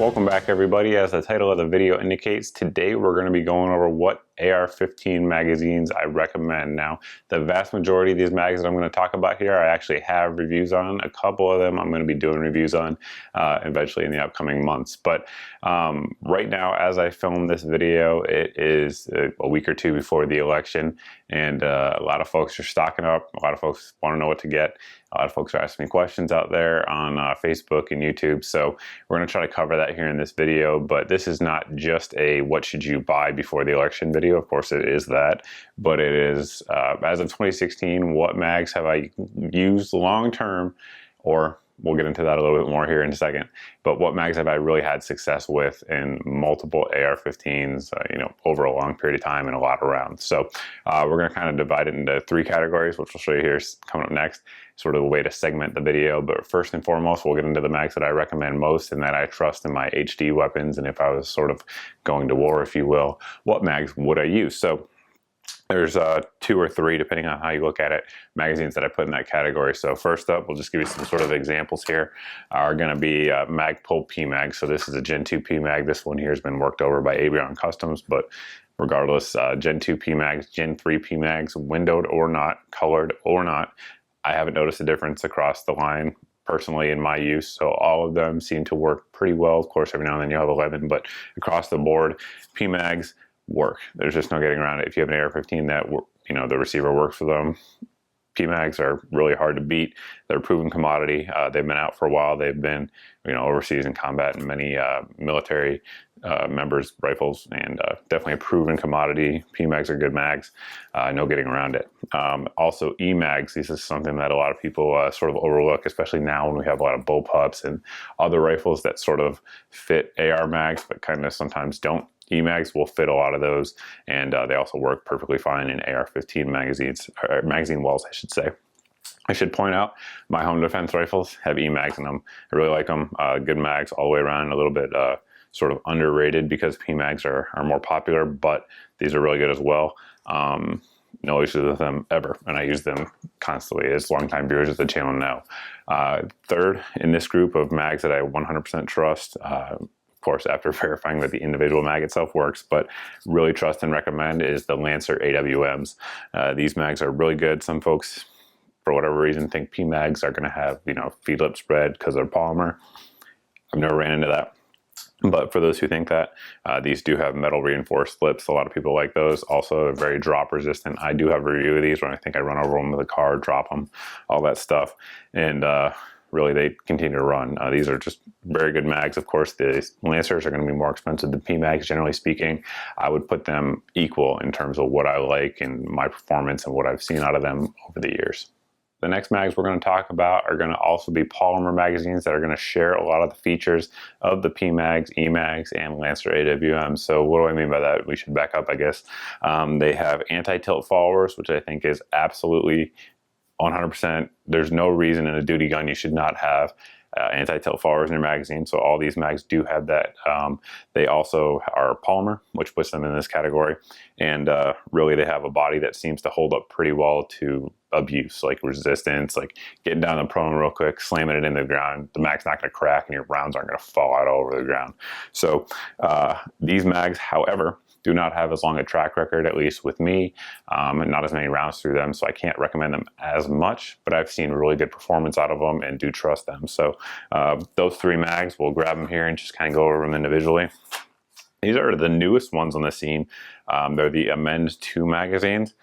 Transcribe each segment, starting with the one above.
Welcome back, everybody. As the title of the video indicates, today we're going to be going over what AR-15 magazines I recommend. Now, the vast majority of these magazines I'm going to talk about here, I actually have reviews on. A couple of them I'm going to be doing reviews on eventually in the upcoming months. But right now, as I film this video, it is a week or two before the election, and a lot of folks are stocking up. A lot of folks want to know what to get. A lot of folks are asking me questions out there on Facebook and YouTube. So we're going to try to cover that here in this video, but this is not just a what should you buy before the election video. Of course it is that, but it is as of 2016, what mags have I used long term, or we'll get into that a little bit more here in a second, but what mags have I really had success with in multiple AR-15s, over a long period of time and a lot of rounds. So we're going to kind of divide it into three categories, which I'll show you here coming up next, sort of a way to segment the video. But first and foremost, we'll get into the mags that I recommend most and that I trust in my HD weapons. And if I was sort of going to war, if you will, what mags would I use? So there's two or three, depending on how you look at it, magazines that I put in that category. So first up, we'll just give you some sort of examples here, are going to be Magpul PMag. So this is a Gen 2 PMag. This one here has been worked over by Avion Customs, but regardless, Gen 2 PMags, Gen 3 PMags, windowed or not, colored or not, I haven't noticed a difference across the line personally in my use. So all of them seem to work pretty well. Of course, every now and then you have 11, but across the board, PMags work. There's just no getting around it. If you have an AR-15 that, the receiver works for them, PMags are really hard to beat. They're a proven commodity. They've been out for a while. They've been, overseas in combat in many military members' rifles, and definitely a proven commodity. PMags are good mags. No getting around it. Also, E-mags. This is something that a lot of people sort of overlook, especially now when we have a lot of bullpups and other rifles that sort of fit AR mags, but kind of sometimes don't. E-mags will fit a lot of those, and they also work perfectly fine in AR-15 magazines, or magazine walls, I should say. I should point out, my home defense rifles have E-mags in them. I really like them. Good mags all the way around, a little bit sort of underrated because PMags are more popular, but these are really good as well. No issues with them ever, and I use them constantly, as longtime viewers of the channel know. Third in this group of mags that I 100% trust, of course, after verifying that the individual mag itself works, but really trust and recommend, is the Lancer AWMs. These mags are really good. Some folks, for whatever reason, think PMags are going to have, feed lip spread because they're polymer. I've never ran into that. But for those who think that, these do have metal reinforced lips. A lot of people like those. Also, they're very drop resistant. I do have a review of these when I think I run over them with a car, drop them, all that stuff. And really, they continue to run. These are just very good mags. Of course, the Lancers are going to be more expensive than PMags, generally speaking. I would put them equal in terms of what I like and my performance and what I've seen out of them over the years. The next mags we're going to talk about are going to also be polymer magazines that are going to share a lot of the features of the PMags, E-mags, and Lancer AWM. So what do I mean by that? We should back up, I guess. They have anti-tilt followers, which I think is absolutely 100%. There's no reason in a duty gun you should not have anti-tilt followers in your magazine. So all these mags do have that. They also are polymer, which puts them in this category. And really they have a body that seems to hold up pretty well to abuse, like resistance, like getting down the prone real quick, slamming it into the ground. The mag's not going to crack and your rounds aren't going to fall out all over the ground. So these mags, however, do not have as long a track record, at least with me, and not as many rounds through them, so I can't recommend them as much, but I've seen really good performance out of them and do trust them. So those three mags, we'll grab them here and just kind of go over them individually. These are the newest ones on the scene. They're the Amend 2 magazines.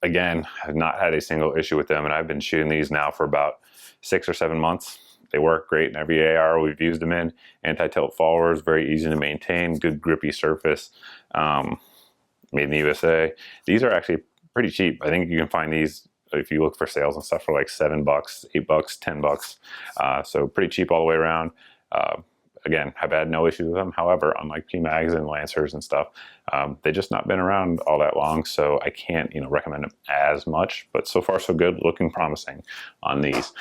Again, I've not had a single issue with them, and I've been shooting these now for about 6 or 7 months. They work great in every AR we've used them in. Anti-tilt followers, very easy to maintain, good grippy surface, made in the USA. These are actually pretty cheap. I think you can find these if you look for sales and stuff for like $7, $8, $10. So pretty cheap all the way around. Again, have had no issues with them. However, unlike PMags and Lancers and stuff, they've just not been around all that long, so I can't, recommend them as much. But so far, so good, looking promising on these.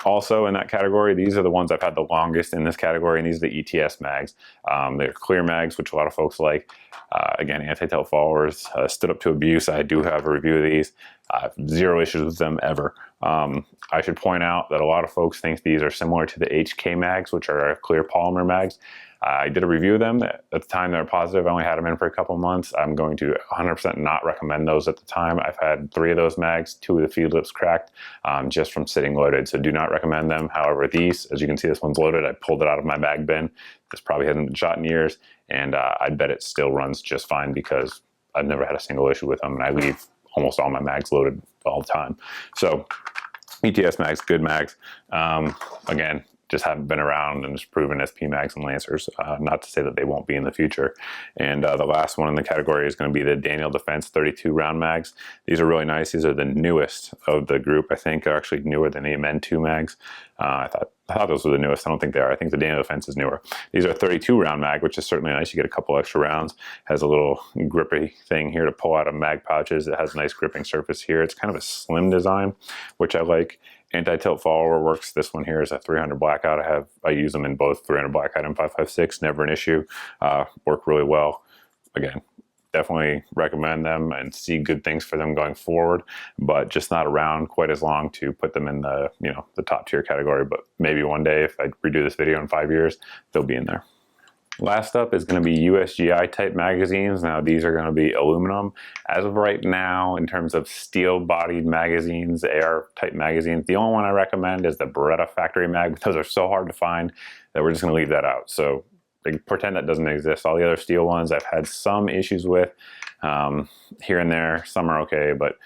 Also in that category, these are the ones I've had the longest in this category, and these are the ETS mags. They're clear mags, which a lot of folks like. Again, anti-tilt followers, stood up to abuse. I do have a review of these. Zero issues with them ever. I should point out that a lot of folks think these are similar to the HK mags, which are clear polymer mags. I did a review of them. At the time, they were positive. I only had them in for a couple months. I'm going to 100% not recommend those at the time. I've had 3 of those mags, 2 of the feed lips cracked just from sitting loaded, so do not recommend them. However, these, as you can see, this one's loaded. I pulled it out of my mag bin. This probably hasn't been shot in years, and I bet it still runs just fine because I've never had a single issue with them, and I leave almost all my mags loaded all the time. So ETS mags, good mags. Again, just haven't been around and just proven SP mags and Lancers. Not to say that they won't be in the future. And the last one in the category is going to be the Daniel Defense 32 round mags. These are really nice. These are the newest of the group. I think they're actually newer than the Men2 mags. I thought those were the newest. I don't think they are. I think the Daniel Defense is newer. These are 32 round mag, which is certainly nice. You get a couple extra rounds. Has a little grippy thing here to pull out of mag pouches. It has a nice gripping surface here. It's kind of a slim design, which I like. Anti-tilt follower works. This one here is a 300 blackout. I use them in both 300 blackout and 5.56. Never an issue. Work really well. Again, definitely recommend them and see good things for them going forward, but just not around quite as long to put them in the, you know, the top tier category. But maybe one day, if I redo this video in 5 years, they'll be in there. Last up is going to be USGI type magazines. Now these are going to be aluminum. As of right now, in terms of steel bodied magazines, AR type magazines, the only one I recommend is the Beretta factory mag, because they're so hard to find that we're just going to leave that out. So pretend that doesn't exist. All the other steel ones I've had some issues with here and there. Some are okay, but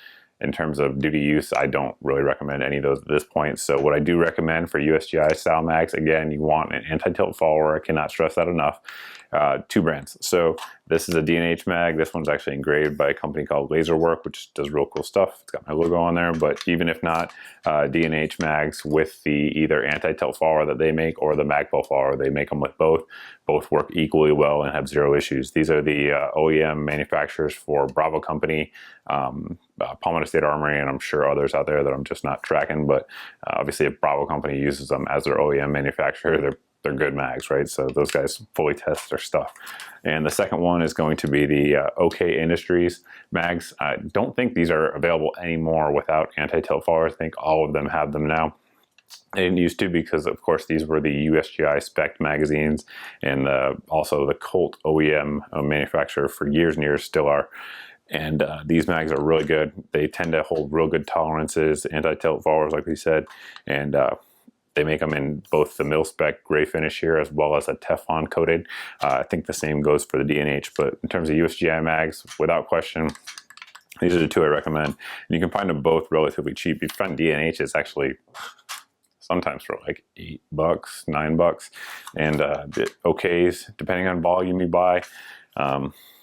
in terms of duty use, I don't really recommend any of those at this point. So what I do recommend for USGI style mags, again, you want an anti-tilt follower. I cannot stress that enough. 2 brands. So this is a D&H mag. This one's actually engraved by a company called Laserwork, which does real cool stuff. It's got my logo on there, but even if not, D&H mags with the either anti-tilt follower that they make or the Magpul follower, they make them with both. Both work equally well and have 0 issues. These are the OEM manufacturers for Bravo Company, Palmetto State Armory, and I'm sure others out there that I'm just not tracking, but obviously if Bravo Company uses them as their OEM manufacturer, they're good mags, right? So those guys fully test their stuff. And the second one is going to be the OK Industries mags. I don't think these are available anymore without anti-tilt followers. I think all of them have them now. They didn't used to because, of course, these were the USGI spec magazines, and also the Colt OEM manufacturer for years and years, still are. And these mags are really good. They tend to hold real good tolerances, anti-tilt followers, like we said, and they make them in both the mil-spec gray finish here as well as a Teflon coated. I think the same goes for the D&H, but in terms of USGI mags, without question, these are the 2 I recommend. And you can find them both relatively cheap. You find D&H is actually sometimes for like $8, $9, and the OKs, depending on volume you buy,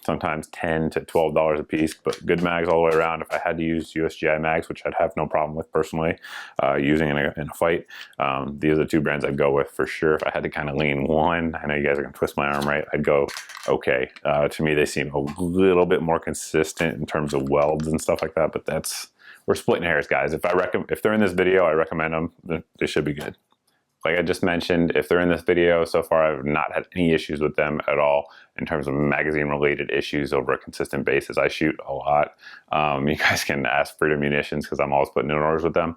sometimes $10 to $12 a piece, but good mags all the way around. If I had to use USGI mags, which I'd have no problem with personally, using in a fight, these are the 2 brands I'd go with for sure. If I had to kind of lean one, I know you guys are gonna twist my arm, right? I'd go OK. To me, they seem a little bit more consistent in terms of welds and stuff like that, but we're splitting hairs, guys. If they're in this video, I recommend them. They should be good. Like I just mentioned, if they're in this video, so far I've not had any issues with them at all in terms of magazine-related issues over a consistent basis. I shoot a lot. You guys can ask Freedom Munitions because I'm always putting in orders with them.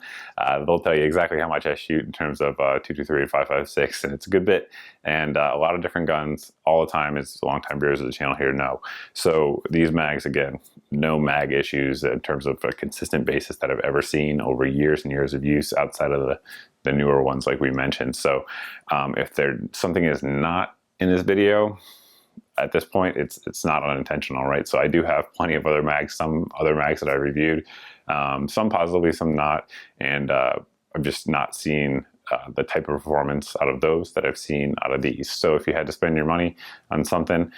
They'll tell you exactly how much I shoot in terms of 223 and 5.56, and it's a good bit. And a lot of different guns all the time, as long-time viewers of the channel here know. So these mags, again, no mag issues in terms of a consistent basis that I've ever seen over years and years of use outside of the newer ones like we mentioned. So if something is not in this video, at this point, it's not unintentional, right? So I do have plenty of other mags, some other mags that I reviewed, some positively, some not, and I'm just not seeing the type of performance out of those that I've seen out of these. So if you had to spend your money on something,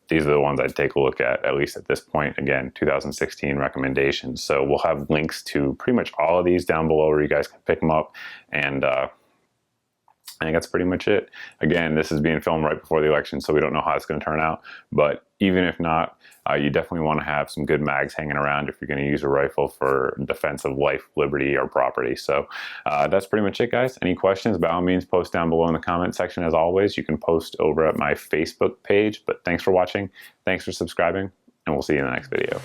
these are the ones I'd take a look at least at this point. Again, 2016 recommendations. So we'll have links to pretty much all of these down below where you guys can pick them up. And I think that's pretty much it. Again, this is being filmed right before the election, so we don't know how it's going to turn out. But even if not, you definitely want to have some good mags hanging around if you're going to use a rifle for defense of life, liberty, or property. So that's pretty much it, guys. Any questions, by all means, post down below in the comment section. As always, you can post over at my Facebook page. But thanks for watching. Thanks for subscribing, and we'll see you in the next video.